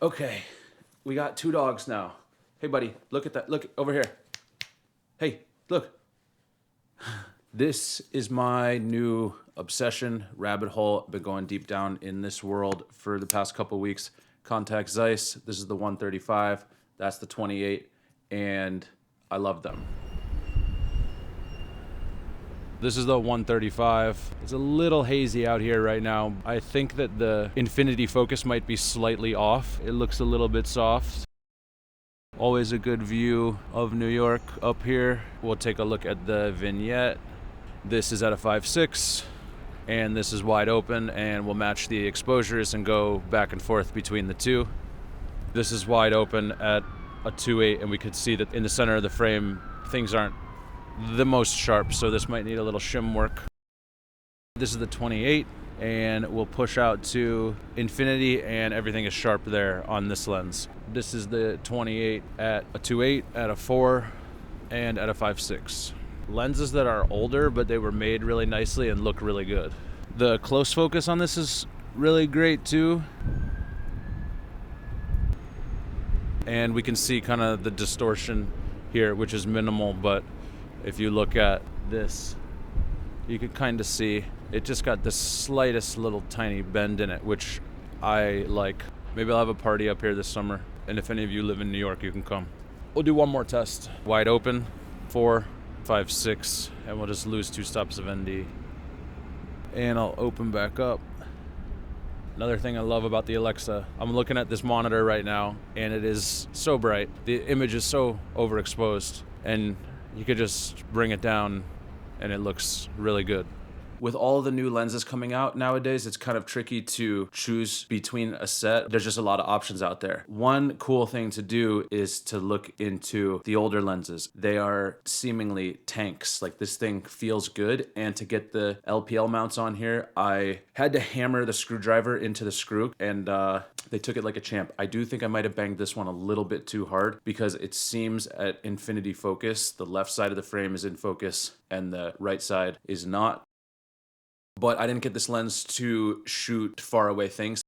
Okay, we got two dogs now. Hey, buddy, look at that. Look over here. Hey, look. This is my new obsession, rabbit hole. I've been going deep down in this world for the past couple weeks. Contax Zeiss. This is the 135. That's the 28, and I love them. This is the 135. It's a little hazy out here right now. I think that the infinity focus might be slightly off. It looks a little bit soft. Always a good view of New York up here. We'll take a look at the vignette. This is at a 5.6, and this is wide open, and we'll match the exposures and go back and forth between the two. This is wide open at a 2.8, and we could see that in the center of the frame, things aren't the most sharp, so this might need a little shim work. This is the 28, and we'll push out to infinity, and everything is sharp there on this lens. This is the 28 at a 2.8, at a 4, and at a 5.6. Lenses that are older, but they were made really nicely and look really good. The close focus on this is really great too. And we can see kind of the distortion here, which is minimal, but if you look at this, you can kind of see it just got the slightest little tiny bend in it, which I like. Maybe I'll have a party up here this summer, and if any of you live in New York, you can come. We'll do one more test. Wide open, 4, 5.6, and we'll just lose 2 stops of ND. And I'll open back up. Another thing I love about the Alexa, I'm looking at this monitor right now, and it is so bright. The image is so overexposed, and you could just bring it down, and it looks really good. With all the new lenses coming out nowadays, it's kind of tricky to choose between a set. There's just a lot of options out there. One cool thing to do is to look into the older lenses. They are seemingly tanks. Like, this thing feels good. And to get the LPL mounts on here, I had to hammer the screwdriver into the screw, and they took it like a champ. I do think I might have banged this one a little bit too hard because it seems at infinity focus, the left side of the frame is in focus and the right side is not. But I didn't get this lens to shoot far away things.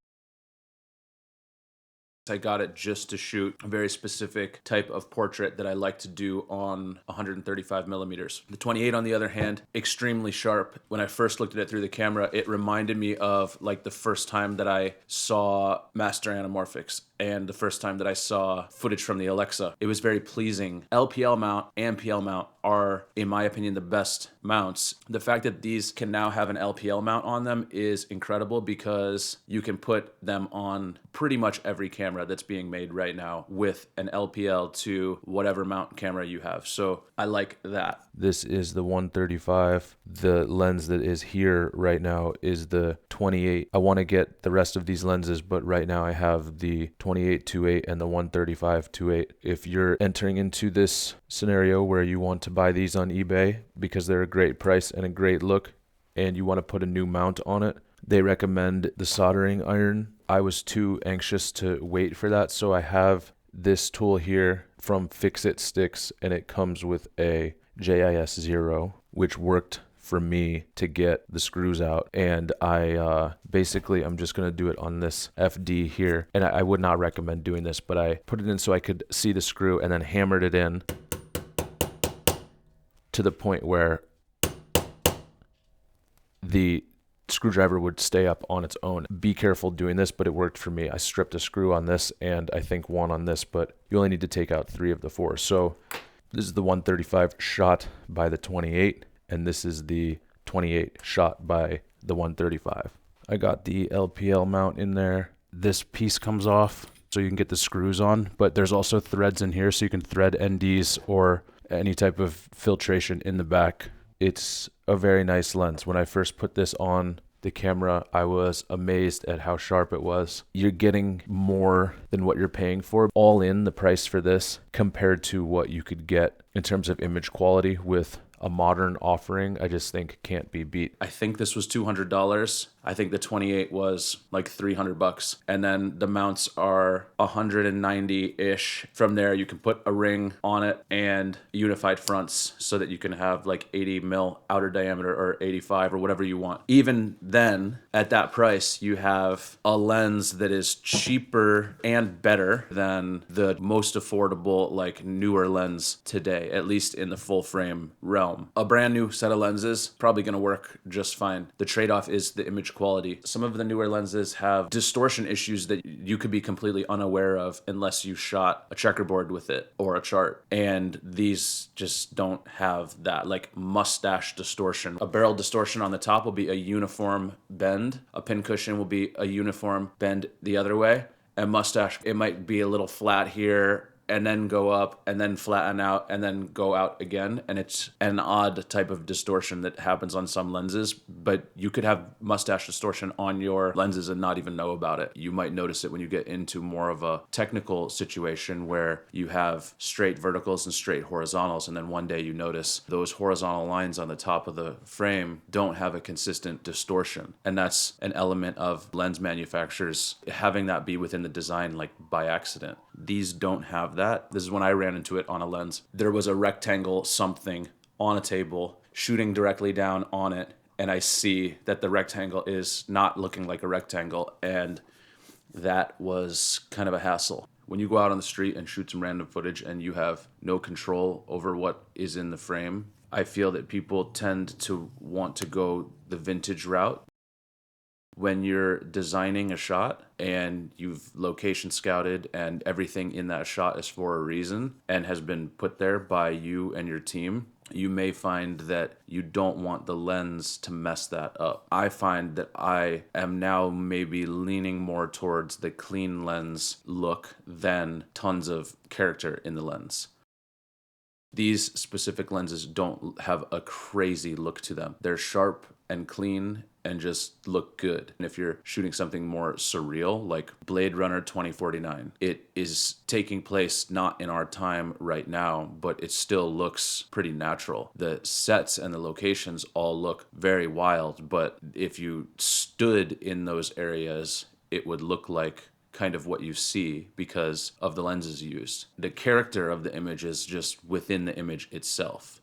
I got it just to shoot a very specific type of portrait that I like to do on 135 millimeters. The 28, on the other hand, extremely sharp. When I first looked at it through the camera, it reminded me of like the first time that I saw master anamorphics and the first time that I saw footage from the Alexa. It was very pleasing. LPL mount and PL mount are, in my opinion, the best mounts. The fact that these can now have an LPL mount on them is incredible because you can put them on pretty much every camera that's being made right now with an LPL to whatever mount camera you have. So I like that. This is the 135. The lens that is here right now is the 28. I want to get the rest of these lenses, but right now I have the 28 2.8 and the 135 2.8. If you're entering into this scenario where you want to buy these on eBay because they're a great price and a great look, and you want to put a new mount on it, they recommend the soldering iron. I was too anxious to wait for that, so I have this tool here from Fix-It Sticks, and it comes with a JIS 0, which worked for me to get the screws out. And I basically, I'm just going to do it on this FD here. And I would not recommend doing this, but I put it in so I could see the screw and then hammered it in to the point where the screwdriver would stay up on its own. Be careful doing this, but it worked for me. I stripped a screw on this and I think 1 on this, but you only need to take out 3 of the 4. So this is the 135 shot by the 28, and this is the 28 shot by the 135. I got the LPL mount in there. This piece comes off so you can get the screws on, but there's also threads in here so you can thread NDs or any type of filtration in the back. It's a very nice lens. When I first put this on the camera, I was amazed at how sharp it was. You're getting more than what you're paying for, all in the price for this compared to what you could get in terms of image quality with a modern offering. I just think can't be beat. I think this was $200. I think the 28 was like $300, and then the mounts are 190-ish. From there, you can put a ring on it and unified fronts so that you can have like 80 mil outer diameter or 85 or whatever you want. Even then, at that price, you have a lens that is cheaper and better than the most affordable, like newer lens today, at least in the full frame realm. A brand new set of lenses probably going to work just fine. The trade-off is the image quality. Some of the newer lenses have distortion issues that you could be completely unaware of unless you shot a checkerboard with it or a chart. And these just don't have that, like mustache distortion. A barrel distortion on the top will be a uniform bend. A pin cushion will be a uniform bend the other way. And mustache, it might be a little flat here and then go up and then flatten out and then go out again. And it's an odd type of distortion that happens on some lenses, but you could have mustache distortion on your lenses and not even know about it. You might notice it when you get into more of a technical situation where you have straight verticals and straight horizontals, and then one day you notice those horizontal lines on the top of the frame don't have a consistent distortion. And that's an element of lens manufacturers having that be within the design, like by accident. These don't have that. This is when I ran into it on a lens. There was a rectangle something on a table shooting directly down on it, and I see that the rectangle is not looking like a rectangle, and that was kind of a hassle. When you go out on the street and shoot some random footage and you have no control over what is in the frame, I feel that people tend to want to go the vintage route. When you're designing a shot and you've location scouted and everything in that shot is for a reason and has been put there by you and your team, you may find that you don't want the lens to mess that up. I find that I am now maybe leaning more towards the clean lens look than tons of character in the lens. These specific lenses don't have a crazy look to them. They're sharp and clean and just look good. And if you're shooting something more surreal, like Blade Runner 2049, it is taking place not in our time right now, but it still looks pretty natural. The sets and the locations all look very wild, but if you stood in those areas, it would look like kind of what you see because of the lenses used. The character of the image is just within the image itself.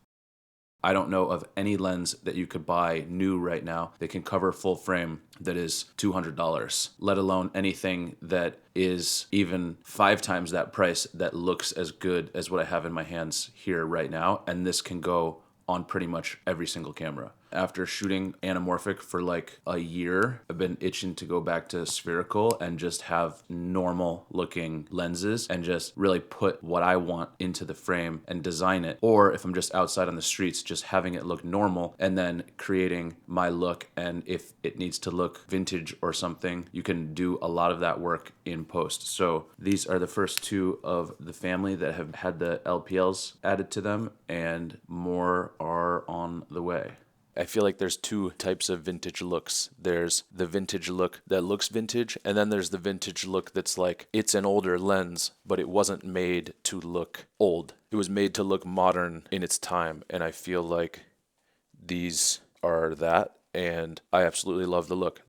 I don't know of any lens that you could buy new right now that can cover full frame that is $200, let alone anything that is even 5 times that price that looks as good as what I have in my hands here right now. And this can go on pretty much every single camera. After shooting anamorphic for like a year, I've been itching to go back to spherical and just have normal looking lenses and just really put what I want into the frame and design it. Or if I'm just outside on the streets, just having it look normal and then creating my look. And if it needs to look vintage or something, you can do a lot of that work in post. So these are the first 2 of the family that have had the LPLs added to them, and more are on the way. I feel like there's 2 types of vintage looks. There's the vintage look that looks vintage, and then there's the vintage look that's like, it's an older lens, but it wasn't made to look old. It was made to look modern in its time, and I feel like these are that, and I absolutely love the look.